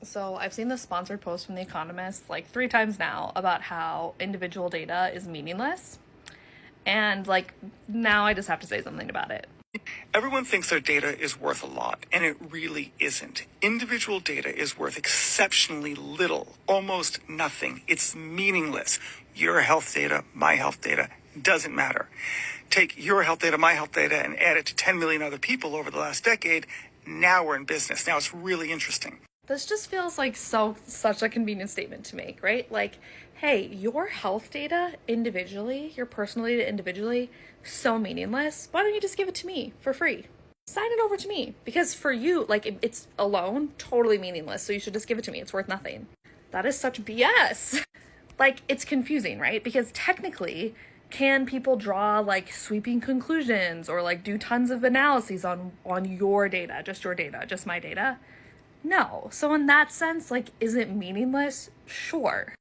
So I've seen this sponsored post from The Economist like 3 times now about how individual data is meaningless. And like now I just have to say something about it. Everyone thinks their data is worth a lot, and it really isn't. Individual data is worth exceptionally little, almost nothing. It's meaningless. Your health data, my health data, doesn't matter. Take your health data, my health data, and add it to 10 million other people over the last decade. Now we're in business. Now it's really interesting. This just feels like such a convenient statement to make, right? Like, hey, your health data individually, your personal data individually, so meaningless. Why don't you just give it to me for free? Sign it over to me. Because for you, like, it's alone totally meaningless. So you should just give it to me. It's worth nothing. That is such BS. Like, it's confusing, right? Because technically, can people draw like sweeping conclusions or like do tons of analyses on your data, just my data? No. So in that sense, like, is it meaningless? Sure.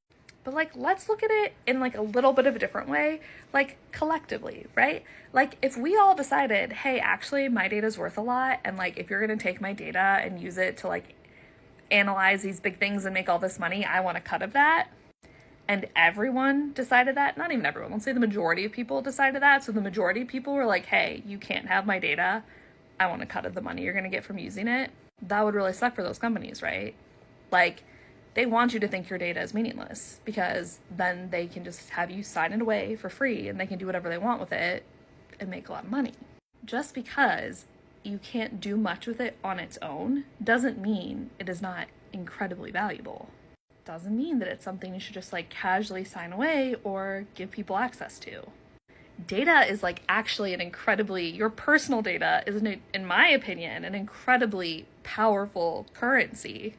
But like, let's look at it in like a little bit of a different way, like collectively, right? Like if we all decided, hey, actually my data is worth a lot. And like, if you're going to take my data and use it to like analyze these big things and make all this money, I want a cut of that. And everyone decided that, not even everyone, let's say the majority of people decided that. So the majority of people were like, hey, you can't have my data. I want a cut of the money you're going to get from using it. That would really suck for those companies, right? Like, they want you to think your data is meaningless because then they can just have you sign it away for free and they can do whatever they want with it and make a lot of money. Just because you can't do much with it on its own doesn't mean it is not incredibly valuable. Doesn't mean that it's something you should just like casually sign away or give people access to. Data is like actually your personal data is, in my opinion, an incredibly powerful currency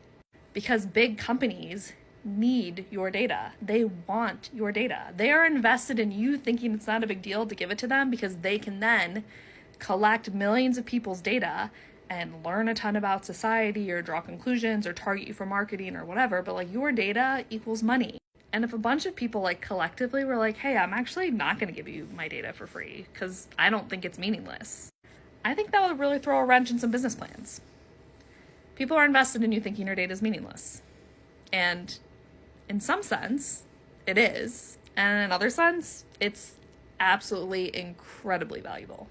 because big companies need your data. They want your data. They are invested in you thinking it's not a big deal to give it to them because they can then collect millions of people's data and learn a ton about society or draw conclusions or target you for marketing or whatever. But like your data equals money. And if a bunch of people like collectively were like, hey, I'm actually not going to give you my data for free because I don't think it's meaningless, I think that would really throw a wrench in some business plans. People are invested in you thinking your data is meaningless. And in some sense, it is. And in another sense, it's absolutely incredibly valuable.